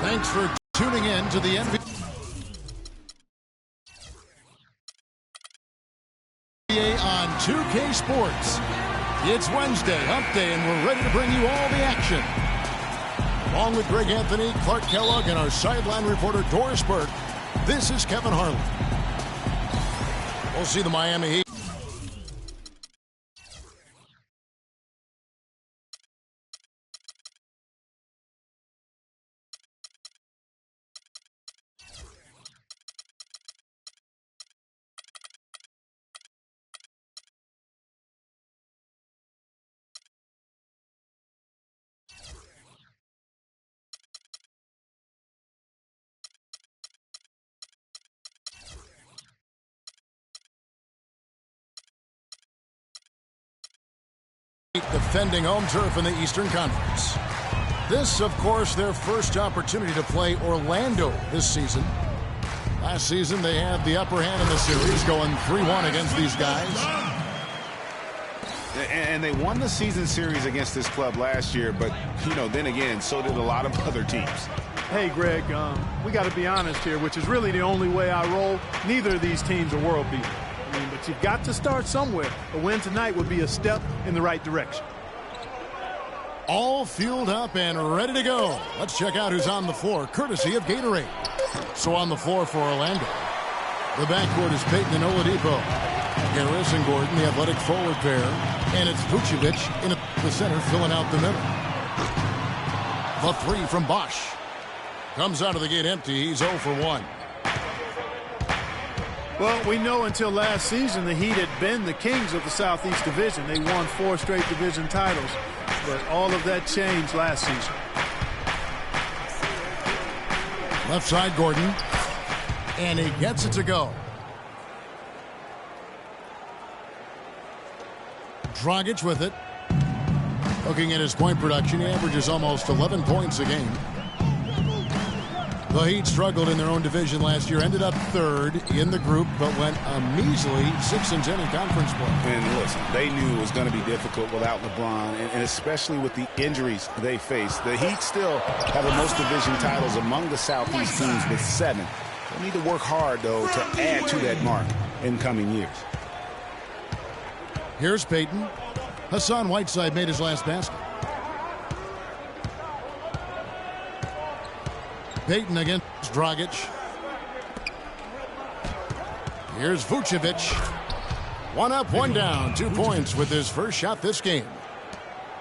Thanks for tuning in to the NBA on 2K Sports. It's Wednesday, hump day, and we're ready to bring you all the action. Along with Greg Anthony, Clark Kellogg, and our sideline reporter Doris Burke, this is Kevin Harlan. We'll see the Miami Heat defending home turf in the Eastern Conference. This, of course, their first opportunity to play Orlando this season. Last season, they had the upper hand in the series, going 3-1 against these guys. And they won the season series against this club last year, but, then again, so did a lot of other teams. Hey, Greg, we got to be honest here, which is really the only way I roll. Neither of these teams are world beaters. But you've got to start somewhere. A win tonight would be a step in the right direction. All fueled up and ready to go. Let's check out who's on the floor, courtesy of Gatorade. So on the floor for Orlando, the backcourt is Payton and Oladipo. Harris and Gordon, the athletic forward pair. And it's Vucevic in the center, filling out the middle. The three from Bosch. Comes out of the gate empty. He's 0 for 1. Well, we know until last season the Heat had been the kings of the Southeast Division. They won 4 straight division titles. But all of that changed last season. Left side, Gordon. And he gets it to go. Dragic with it. Looking at his point production, he averages almost 11 points a game. The Heat struggled in their own division last year, ended up 3rd in the group, but went a measly 6-10 in conference play. And listen, they knew it was going to be difficult without LeBron, and especially with the injuries they faced. The Heat still have the most division titles among the Southeast teams with 7. They need to work hard, though, to add to that mark in coming years. Here's Payton. Hassan Whiteside made his last basket. Payton against Dragic. Here's Vucevic. 1 up, 1 down. 2 points with his first shot this game.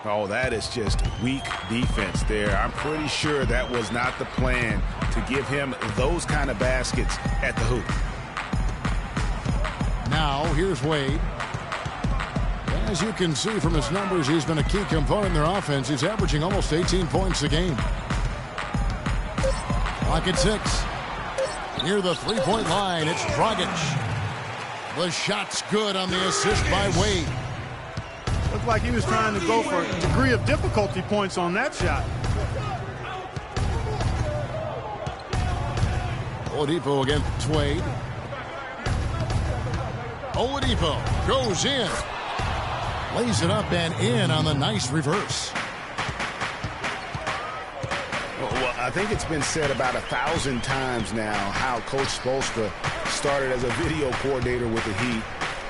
Oh, that is just weak defense there. I'm pretty sure that was not the plan to give him those kind of baskets at the hoop. Now, here's Wade. As you can see from his numbers, he's been a key component in their offense. He's averaging almost 18 points a game. Clock at 6. Near the three-point line, it's Dragic. The shot's good on the assist by Wade. Looked like he was trying to go for a degree of difficulty points on that shot. Oladipo against Wade. Oladipo goes in. Lays it up and in on the nice reverse. Well, I think it's been said about 1,000 times now how Coach Spoelstra started as a video coordinator with the Heat,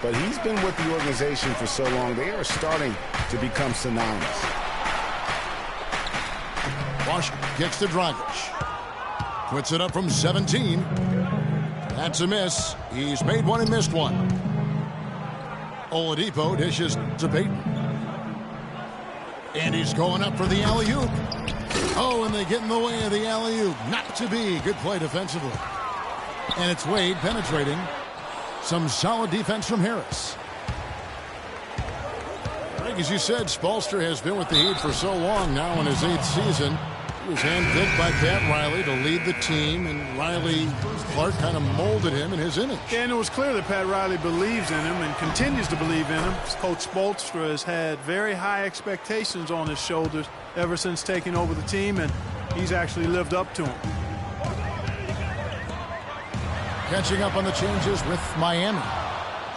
but he's been with the organization for so long, they are starting to become synonymous. Bosch gets to Dragic. Puts it up from 17. That's a miss. He's made one and missed one. Oladipo dishes to Payton. And he's going up for the alley-oop. Oh, and they get in the way of the alley-oop. Not to be. Good play defensively. And it's Wade penetrating. Some solid defense from Harris. Greg, as you said, Spoelstra has been with the Heat for so long now in his 8th season. He was handpicked by Pat Riley to lead the team, and Riley Clark kind of molded him in his image. And it was clear that Pat Riley believes in him and continues to believe in him. Coach Spoelstra has had very high expectations on his shoulders ever since taking over the team, and he's actually lived up to them. Catching up on the changes with Miami.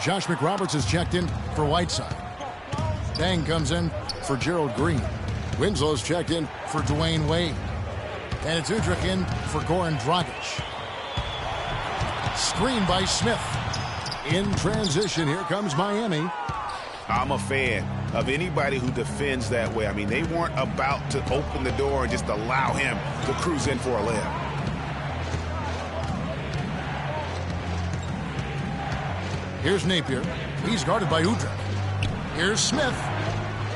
Josh McRoberts has checked in for Whiteside. Dang comes in for Gerald Green. Winslow's checked in for Dwayne Wade. And it's Udrich in for Goran Dragic. Screen by Smith. In transition, here comes Miami. I'm a fan of anybody who defends that way. I mean, they weren't about to open the door and just allow him to cruise in for a layup. Here's Napier. He's guarded by Udrich. Here's Smith.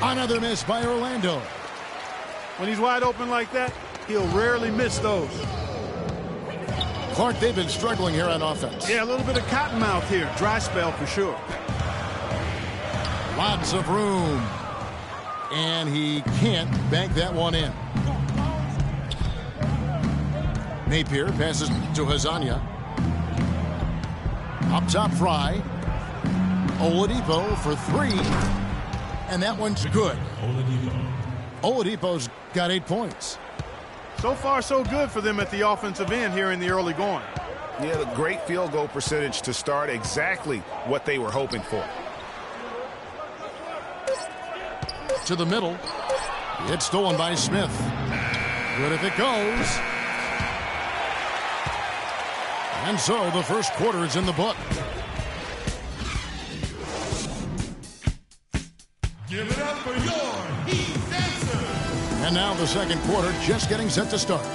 Another miss by Orlando. When he's wide open like that, he'll rarely miss those. Clark, they've been struggling here on offense. Yeah, a little bit of cottonmouth here. Dry spell for sure. Lots of room. And he can't bank that one in. Napier passes to Hazania. Up top, Fry. Oladipo for 3. And that one's good. Oladipo's got 8 points. So far, so good for them at the offensive end here in the early going. Yeah, the great field goal percentage to start, exactly what they were hoping for. To the middle. It's stolen by Smith. Good if it goes. And so the first quarter is in the book. Give it up for your Heat Dancers. And now the second quarter just getting set to start.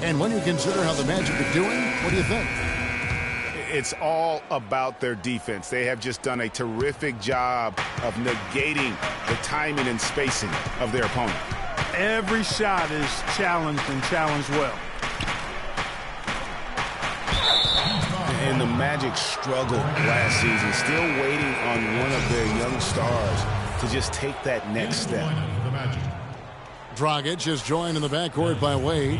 And when you consider how the Magic are doing, what do you think? It's all about their defense. They have just done a terrific job of negating the timing and spacing of their opponent. Every shot is challenged and challenged well. And the Magic struggled last season, still waiting on one of their young stars to just take that next step. Dragic is joined in the backcourt by Wade.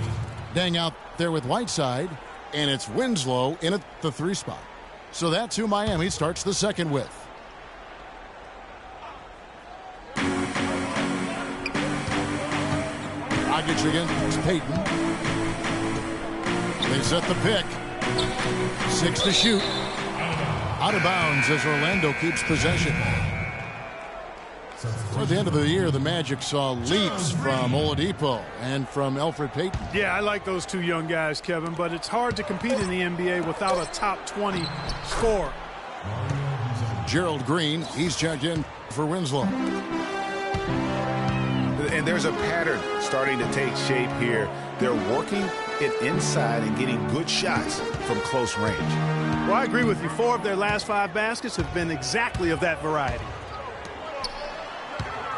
Dang out there with Whiteside. And it's Winslow in at the 3 spot. So that's who Miami starts the second with. Dragic against Payton. They set the pick. 6 to shoot. Out of bounds as Orlando keeps possession. Toward the end of the year, the Magic saw leaps from Oladipo and from Elfrid Payton. Yeah, I like those 2 young guys, Kevin, but it's hard to compete in the NBA without a top 20 scorer. Gerald Green, he's checked in for Winslow. And there's a pattern starting to take shape here. They're working it inside and getting good shots from close range. Well, I agree with you. 4 of their last 5 baskets have been exactly of that variety.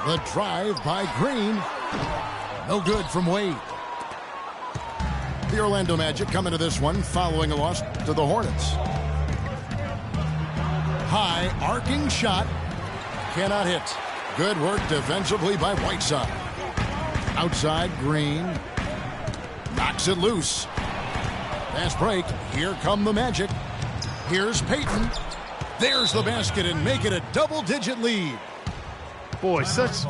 The drive by Green. No good from Wade. The Orlando Magic come into this one following a loss to the Hornets. High arcing shot. Cannot hit. Good work defensively by Whiteside. Outside Green. Knocks it loose. Fast break. Here come the Magic. Here's Payton. There's the basket and make it a double-digit lead. Boy, such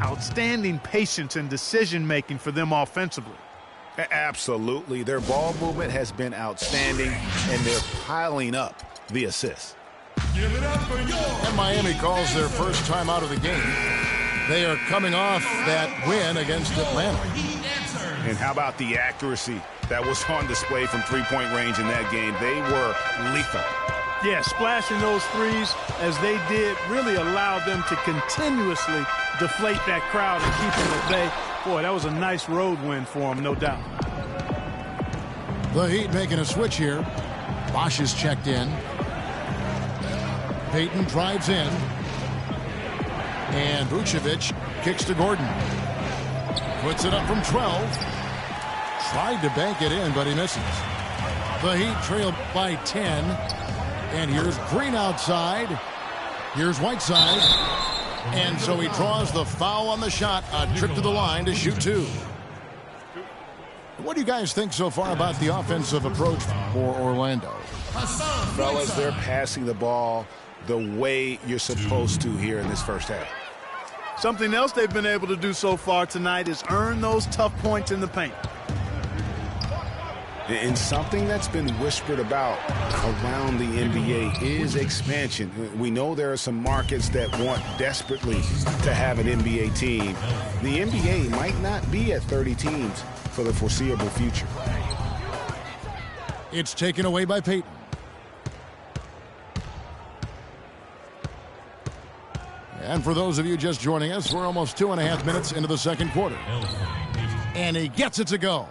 outstanding patience and decision-making for them offensively. Absolutely. Their ball movement has been outstanding, and they're piling up the assists. Give it up for your And Miami calls their first time out of the game. They are coming off that win against Atlanta. Heat Dancers. And how about the accuracy that was on display from three-point range in that game? They were lethal. Yeah, splashing those threes as they did really allowed them to continuously deflate that crowd and keep them at bay. Boy, that was a nice road win for them, no doubt. The Heat making a switch here. Bosch is checked in. Payton drives in. And Vucevic kicks to Gordon. Puts it up from 12. Tried to bank it in, but he misses. The Heat trail by 10. And here's Green outside. Here's Whiteside. And so he draws the foul on the shot. A trip to the line to shoot 2. What do you guys think so far about the offensive approach for Orlando? Fellas, they're passing the ball the way you're supposed to here in this first half. Something else they've been able to do so far tonight is earn those tough points in the paint. And something that's been whispered about around the NBA is expansion. We know there are some markets that want desperately to have an NBA team. The NBA might not be at 30 teams for the foreseeable future. It's taken away by Payton. And for those of you just joining us, we're almost 2.5 minutes into the second quarter. And he gets it to go.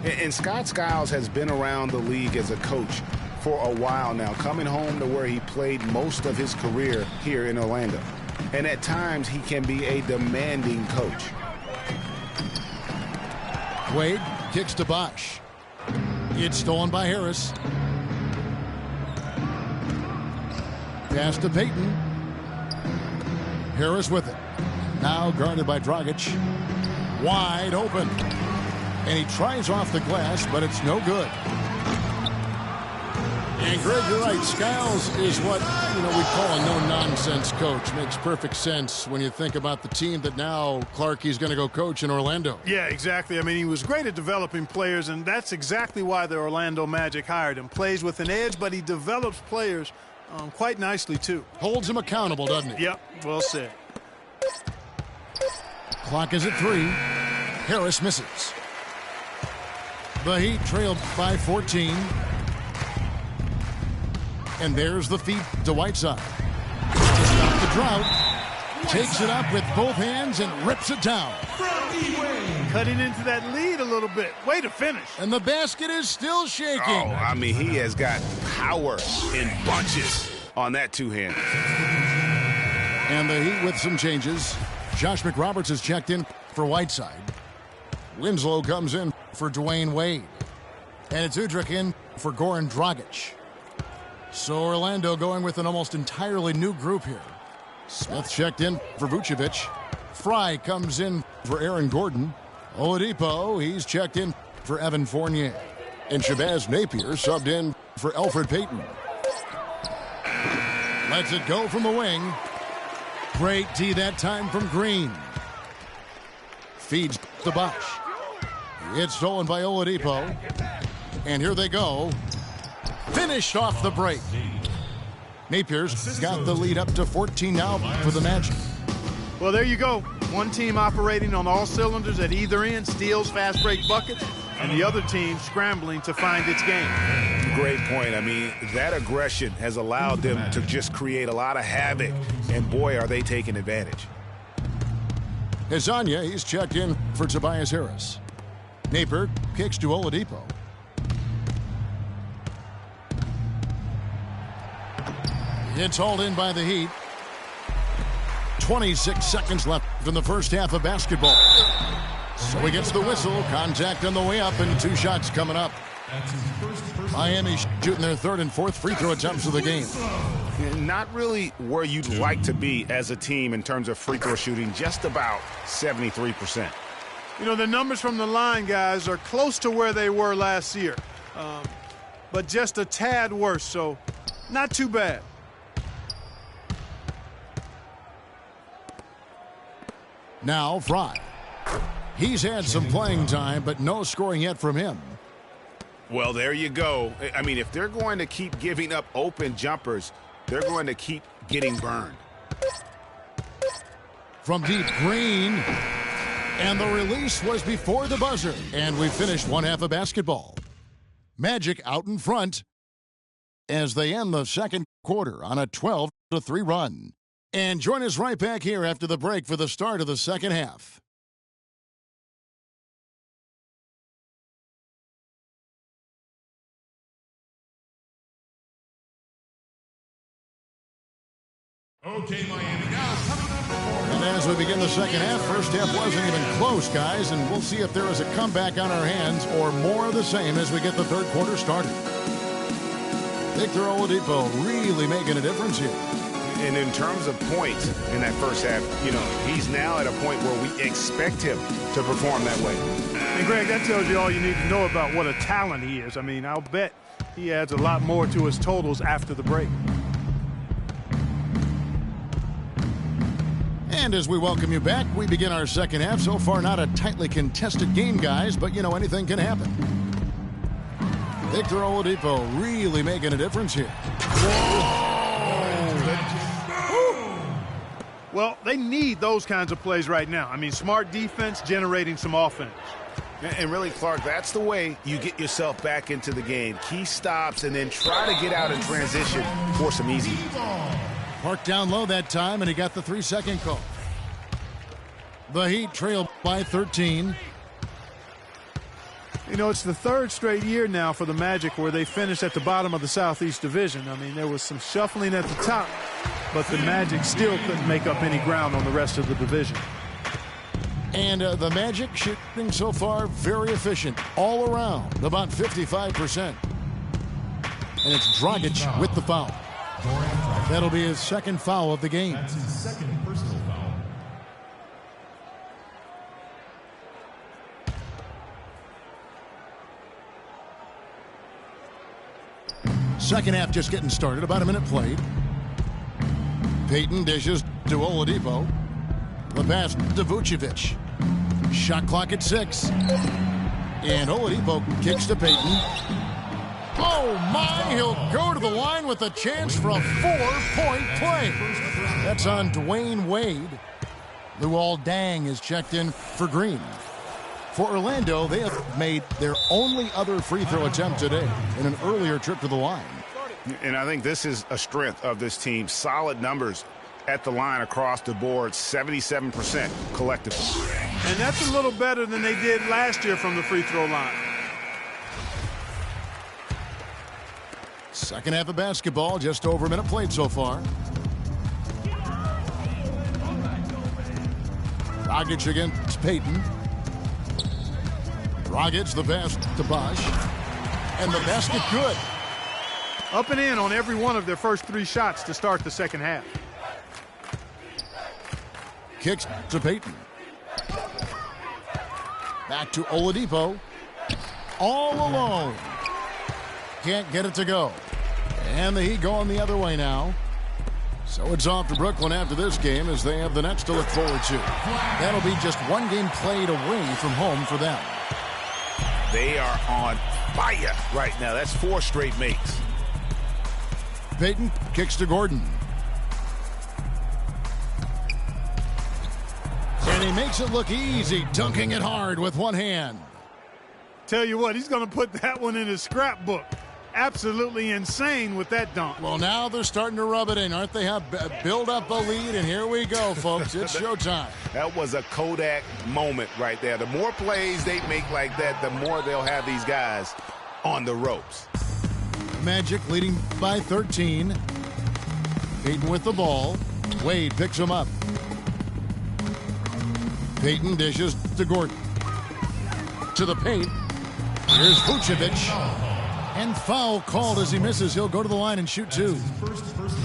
And Scott Skiles has been around the league as a coach for a while now, coming home to where he played most of his career here in Orlando. And at times, he can be a demanding coach. Wade kicks to Bosch. It's stolen by Harris. Pass to Payton. Harris with it. Now guarded by Dragic. Wide open. And he tries off the glass, but it's no good. And Greg, you're right. Skiles is what we call a no-nonsense coach. Makes perfect sense when you think about the team that now Clarkie's going to go coach in Orlando. Yeah, exactly. I mean, he was great at developing players, and that's exactly why the Orlando Magic hired him. Plays with an edge, but he develops players quite nicely, too. Holds him accountable, doesn't he? Yep, well said. Clock is at 3. Harris misses. The Heat trailed by 14. And there's the feed to Whiteside. To stop the drought. Takes it up with both hands and rips it down. Cutting into that lead a little bit. Way to finish. And the basket is still shaking. Oh, I mean, he has got power in bunches on that two-hand. And the Heat with some changes. Josh McRoberts has checked in for Whiteside. Winslow comes in for Dwayne Wade. And it's Udrih in for Goran Dragic. So Orlando going with an almost entirely new group here. Smith checked in for Vucevic. Fry comes in for Aaron Gordon. Oladipo, he's checked in for Evan Fournier. And Shabazz Napier subbed in for Elfrid Payton. Lets it go from the wing. Great D that time from Green. Feeds the Bosh. It's stolen by Oladipo. And here they go. Finished off the break. Napier's got the lead up to 14 now for the Magic. Well, there you go. One team operating on all cylinders at either end, steals, fast break buckets, and the other team scrambling to find its game. Great point. I mean, that aggression has allowed them to just create a lot of havoc, and boy, are they taking advantage. Hezonja, he's checked in for Tobias Harris. Napier kicks to Oladipo. It's hauled in by the Heat. 26 seconds left in the first half of basketball. So he gets the whistle. Contact on the way up, and 2 shots coming up. Miami shooting their 3rd and 4th free throw attempts of the game. Not really where you'd like to be as a team in terms of free throw shooting, just about 73%. You know, the numbers from the line, guys, are close to where they were last year. But just a tad worse, so not too bad. Now Fry. He's had some playing time, but no scoring yet from him. Well, there you go. I mean, if they're going to keep giving up open jumpers, they're going to keep getting burned. From deep, Green. And the release was before the buzzer. And we finished one half of basketball. Magic out in front as they end the second quarter on a 12-3 run. And join us right back here after the break for the start of the second half. Okay, Miami, now coming up for more. And as we begin the second half, first half wasn't even close, guys, and we'll see if there is a comeback on our hands or more of the same as we get the third quarter started. Victor Oladipo really making a difference here. And in terms of points in that first half, you know, he's now at a point where we expect him to perform that way. And, Greg, that tells you all you need to know about what a talent he is. I mean, I'll bet he adds a lot more to his totals after the break. And as we welcome you back, we begin our second half. So far, not a tightly contested game, guys, but, you know, anything can happen. Victor Oladipo really making a difference here. Well, they need those kinds of plays right now. I mean, smart defense generating some offense. And really, Clark, that's the way you get yourself back into the game. Key stops and then try to get out in transition for some easy. Parked down low that time, and he got the 3-second call. The Heat trailed by 13. You know, it's the 3rd straight year now for the Magic where they finished at the bottom of the Southeast Division. I mean, there was some shuffling at the top, but the Magic still couldn't make up any ground on the rest of the division. And the Magic shooting so far very efficient all around, about 55%. And it's Dragic with the foul. That'll be his second foul of the game. That's his second personal foul. Second half just getting started. About a minute played. Payton dishes to Oladipo. The pass to Vucevic. Shot clock at 6. And Oladipo kicks to Payton. Oh my, he'll go to the line with a chance for a 4-point play. That's on Dwayne Wade. Luol Deng is checked in for Green. For Orlando, they have made their only other free throw attempt today in an earlier trip to the line. And I think this is a strength of this team. Solid numbers at the line across the board, 77% collectively. And that's a little better than they did last year from the free throw line. Second half of basketball, just over a minute played so far. Dragic against Payton. Dragic, the pass to Bosch. And the basket good. Up and in on every one of their first 3 shots to start the second half. Kicks to Payton. Back to Oladipo. All alone. Can't get it to go. And the Heat going the other way now. So it's off to Brooklyn after this game as they have the Nets to look forward to. That'll be just 1 game played away from home for them. They are on fire right now. That's 4 straight makes. Payton kicks to Gordon. And he makes it look easy, dunking it hard with one hand. Tell you what, he's going to put that one in his scrapbook. Absolutely insane with that dunk. Well, now they're starting to rub it in, aren't they? Have build up a lead, and here we go, folks. It's showtime. That was a Kodak moment right there. The more plays they make like that, the more they'll have these guys on the ropes. Magic leading by 13. Payton with the ball. Wade picks him up. Payton dishes to Gordon. To the paint. Here's Vucevic. And foul called as he misses. He'll go to the line and shoot 2.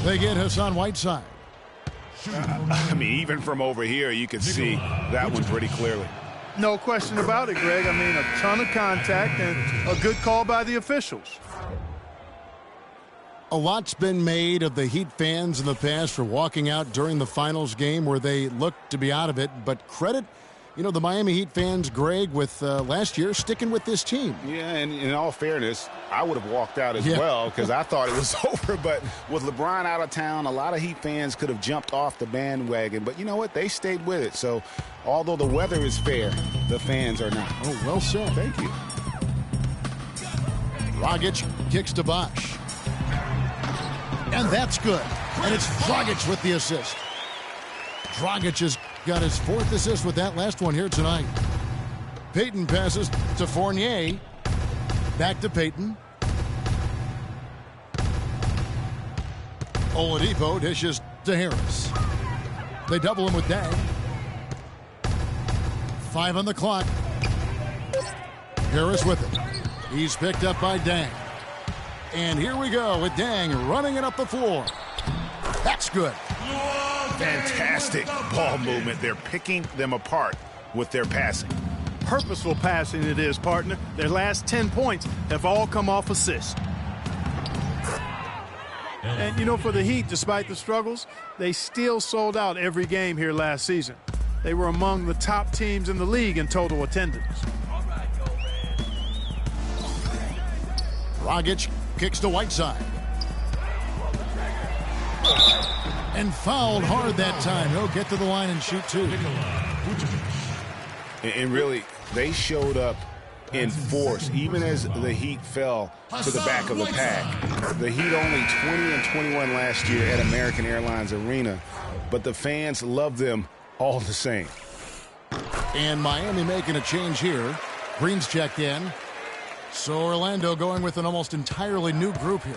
They get Hassan Whiteside. I mean, even from over here, you can see that one pretty clearly. No question about it, Greg. I mean, a ton of contact and a good call by the officials. A lot's been made of the Heat fans in the past for walking out during the finals game where they looked to be out of it. But credit, the Miami Heat fans, Greg, with last year sticking with this team. Yeah, and in all fairness, I would have walked out as well because I thought it was over. But with LeBron out of town, a lot of Heat fans could have jumped off the bandwagon. But you know what? They stayed with it. So although the weather is fair, the fans are not. Oh, well said. Thank you. Dragic kicks to Bosch. And that's good. And it's Dragic with the assist. Dragic has got his 4th assist with that last one here tonight. Payton passes to Fournier. Back to Payton. Oladipo dishes to Harris. They double him with Deng. 5 on the clock. Harris with it. He's picked up by Deng. And here we go with Deng running it up the floor. That's good. Fantastic ball movement. They're picking them apart with their passing. Purposeful passing it is, partner. Their last 10 points have all come off assists. And, for the Heat, despite the struggles, they still sold out every game here last season. They were among the top teams in the league in total attendance. Dragic kicks to Whiteside. And fouled hard that time. He'll get to the line and shoot 2. And really, they showed up in force, even as the Heat fell to the back of the pack. The Heat only 20-21 last year at American Airlines Arena, but the fans love them all the same. And Miami making a change here. Green's checked in. So Orlando going with an almost entirely new group here.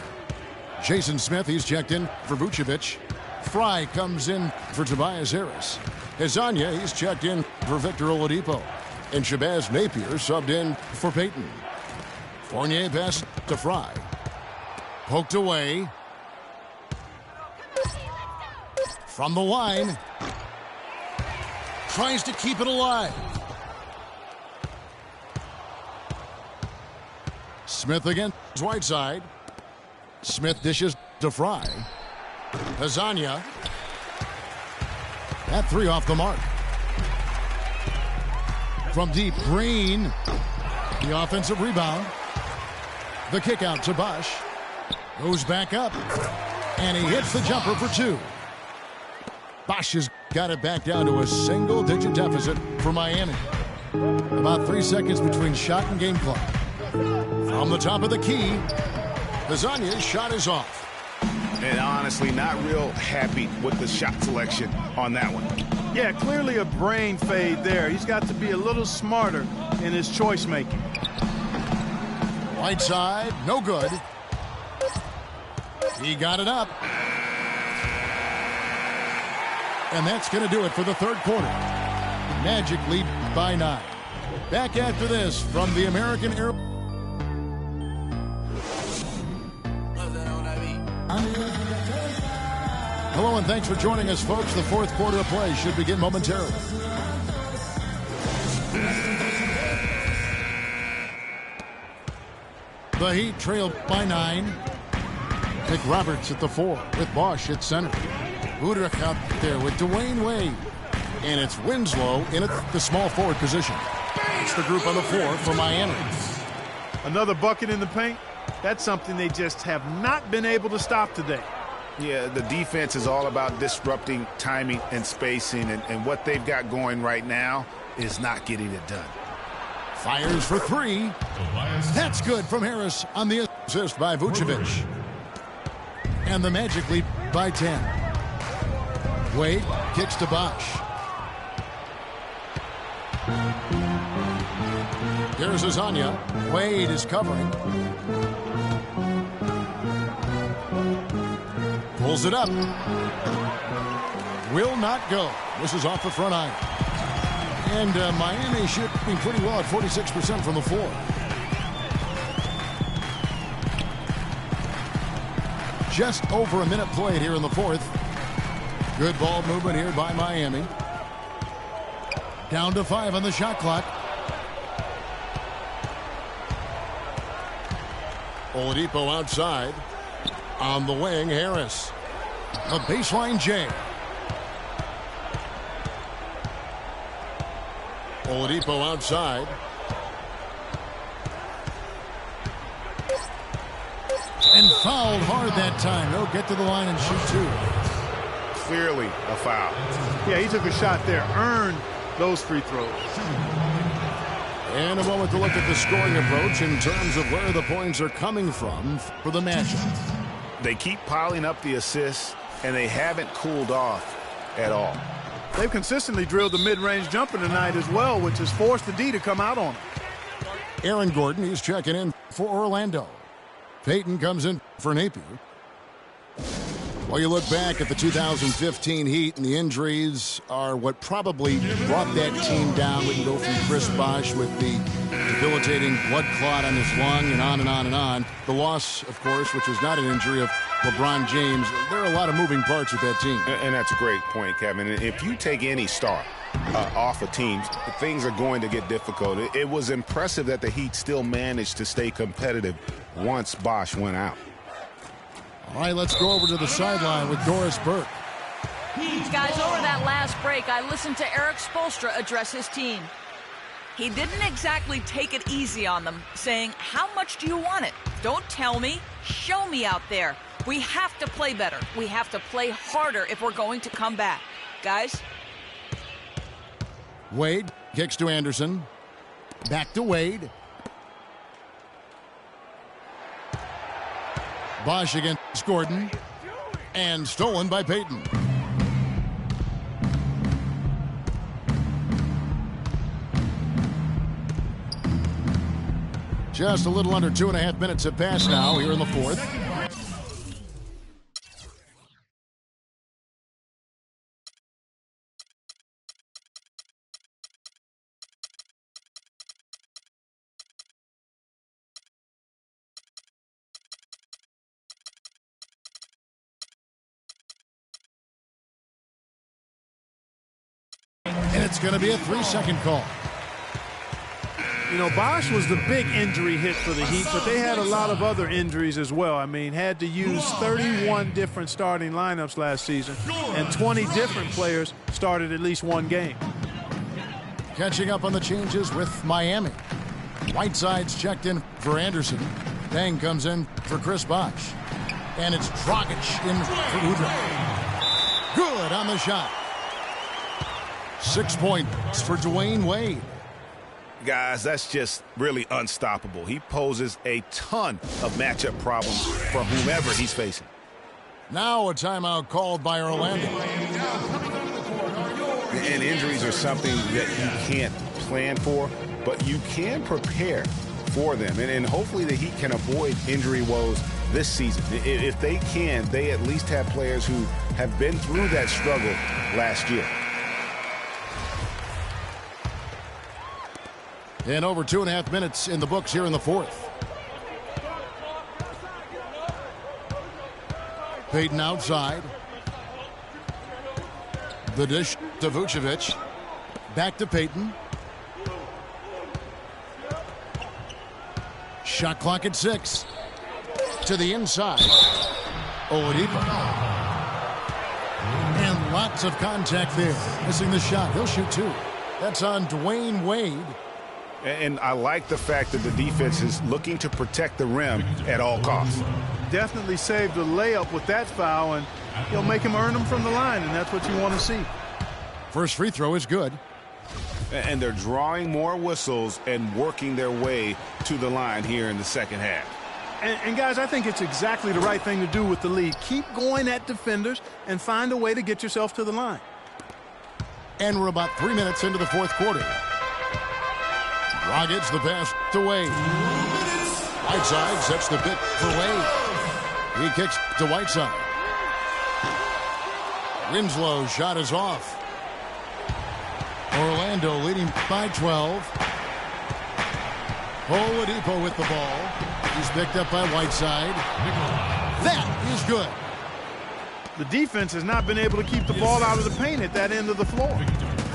Jason Smith, he's checked in for Vucevic. Fry comes in for Tobias Harris. Hezonja, he's checked in for Victor Oladipo. And Shabazz Napier subbed in for Payton. Fournier pass to Fry. Poked away. From the line. Tries to keep it alive. Smith against Whiteside. Smith dishes to Fry. Lasagna. That three off the mark. From deep, Green. The offensive rebound. The kick out to Bosch. Goes back up. And he hits the jumper for two. Bosch has got it back down to a single-digit deficit for Miami. About 3 seconds between shot and game clock. From the top of the key, Lasagna's shot is off. And honestly, not real happy with the shot selection on that one. Yeah, clearly a brain fade there. He's got to be a little smarter in his choice making. Right side, no good. He got it up. And that's going to do it for the third quarter. Magic lead by 9. Back after this from the American Air. Hello and thanks for joining us, folks. The fourth quarter of play should begin momentarily. The Heat trail by 9. Nick Roberts at the 4 with Bosch at center. Udrich out there with Dwayne Wade. And it's Winslow in the small forward position. It's the group on the floor for Miami. Another bucket in the paint. That's something they just have not been able to stop today. Yeah, the defense is all about disrupting timing and spacing, and what they've got going right now is not getting it done. Fires for 3. That's good from Harris on the assist by Vucevic. And the Magic lead by 10. Wade kicks to Bosch. Here's Lasagna. Wade is covering. Pulls it up. Will not go. This is off the front iron. And Miami shooting pretty well at 46% from the floor. Just over a minute played here in the fourth. Good ball movement here by Miami. Down to 5 on the shot clock. Oladipo outside. On the wing, Harris. A baseline J. Oladipo outside. And fouled hard that time. He'll get to the line and shoot 2. Clearly a foul. Yeah, he took a shot there. Earned those free throws. And a moment to look at the scoring approach in terms of where the points are coming from for the matchup. They keep piling up the assists, and they haven't cooled off at all. They've consistently drilled the mid-range jumper tonight as well, which has forced the D to come out on them. Aaron Gordon, he's checking in for Orlando. Payton comes in for Napier. Well, you look back at the 2015 Heat, and the injuries are what probably brought that team down. We can go from Chris Bosh with the debilitating blood clot on his lung and on and on and on. The loss, of course, which was not an injury of LeBron James. There are a lot of moving parts with that team. And that's a great point, Kevin. If you take any star off of teams, things are going to get difficult. It was impressive that the Heat still managed to stay competitive once Bosh went out. All right, let's go over to the sideline with Doris Burke. Guys, over that last break, I listened to Eric Spoelstra address his team. He didn't exactly take it easy on them, saying, how much do you want it? Don't tell me. Show me out there. We have to play better. We have to play harder if we're going to come back. Guys? Wade kicks to Anderson. Back to Wade. Bosh against Gordon. And stolen by Payton. Just a little under 2.5 minutes have passed now here in the fourth. And it's going to be a 3-second call. You know, Bosch was the big injury hit for the Heat, but they had a lot of other injuries as well. I mean, had to use 31 different starting lineups last season, and 20 different players started at least one game. Catching up on the changes with Miami. Whiteside's checked in for Anderson. Deng comes in for Chris Bosh. And it's Dragic in for Udrih. Good on the shot. 6 points for Dwayne Wade. Guys, that's just really unstoppable. He poses a ton of matchup problems for whomever he's facing. Now a timeout called by Orlando. And injuries are something that you can't plan for, but you can prepare for them. And hopefully the Heat can avoid injury woes this season. If they can, they at least have players who have been through that struggle last year. And over 2.5 minutes in the books here in the fourth. Payton outside. The dish to Vucevic. Back to Payton. Shot clock at 6. To the inside. Oladipo. And lots of contact there. Missing the shot. He'll shoot 2. That's on Dwayne Wade. And I like the fact that the defense is looking to protect the rim at all costs. Definitely saved a layup with that foul, and he'll make him earn them from the line, and that's what you want to see. First free throw is good. And they're drawing more whistles and working their way to the line here in the second half. And guys, I think it's exactly the right thing to do with the lead. Keep going at defenders and find a way to get yourself to the line. And we're about 3 minutes into the fourth quarter. Dragic the pass to Wade. Whiteside sets the pick for Wade. He kicks to Whiteside. Winslow's shot is off. Orlando leading by 12. Oladipo with the ball. He's picked up by Whiteside. That is good. The defense has not been able to keep the ball out of the paint at that end of the floor.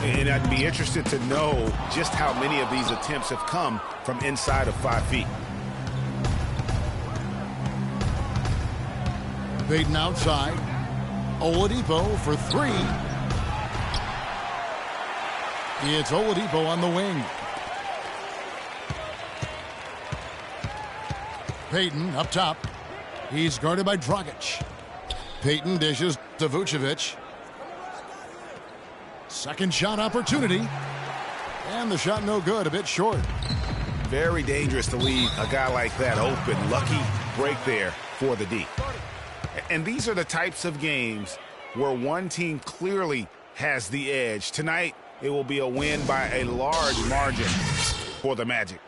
And I'd be interested to know just how many of these attempts have come from inside of 5 feet. Payton outside. Oladipo for 3. It's Oladipo on the wing. Payton up top. He's guarded by Dragic. Payton dishes to Vucevic. Second shot opportunity. And the shot no good, a bit short. Very dangerous to leave a guy like that open. Lucky break there for the D. And these are the types of games where one team clearly has the edge. Tonight, it will be a win by a large margin for the Magic.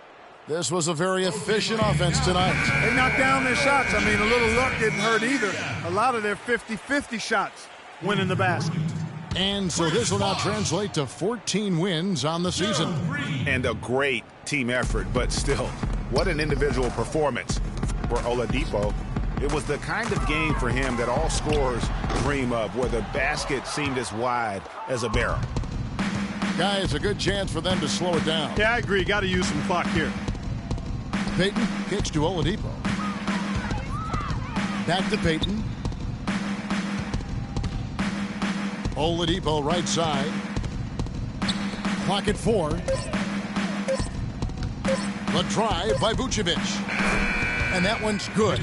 This was a very efficient offense tonight. They knocked down their shots. I mean, a little luck didn't hurt either. A lot of their 50-50 shots went in the basket. And so this will now translate to 14 wins on the season. And a great team effort, but still, what an individual performance for Oladipo. It was the kind of game for him that all scorers dream of, where the basket seemed as wide as a barrel. Guys, a good chance for them to slow it down. Yeah, I agree. Got to use some clock here. Payton kicks to Oladipo. Back to Payton. Oladipo right side. Clock at 4. The drive by Vucevic. And that one's good.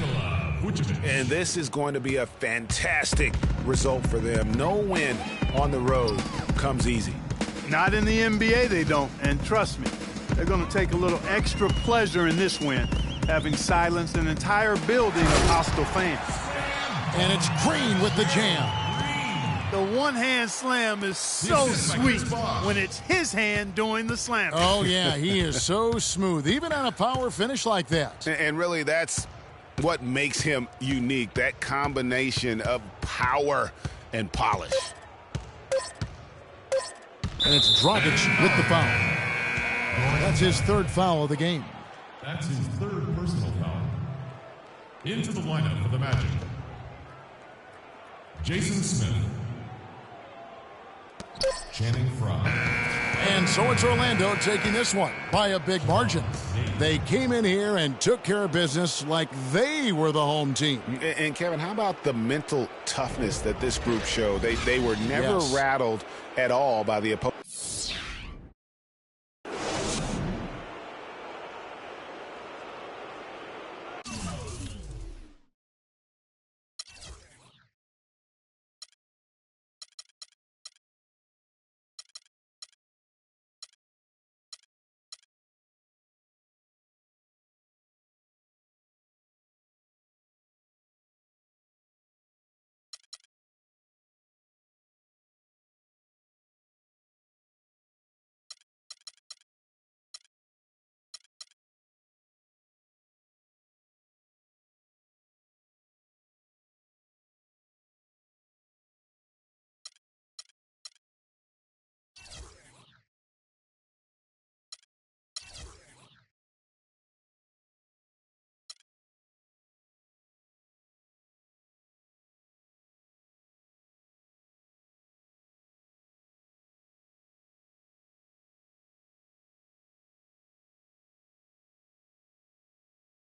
And this is going to be a fantastic result for them. No win on the road comes easy. Not in the NBA, they don't. And trust me, they're going to take a little extra pleasure in this win, having silenced an entire building of hostile fans. And it's Green with the jam. The one-hand slam is so sweet when it's his hand doing the slam. Oh, yeah, he is so smooth, even on a power finish like that. And really, that's what makes him unique, that combination of power and polish. And it's Dragic with the foul. That's his third foul of the game. That's his third personal foul. Into the lineup for the Magic, Jason Smith, Channing Frye. And so it's Orlando taking this one by a big margin. They came in here and took care of business like they were the home team. And Kevin, how about the mental toughness that this group showed? They were never rattled at all by the opponent.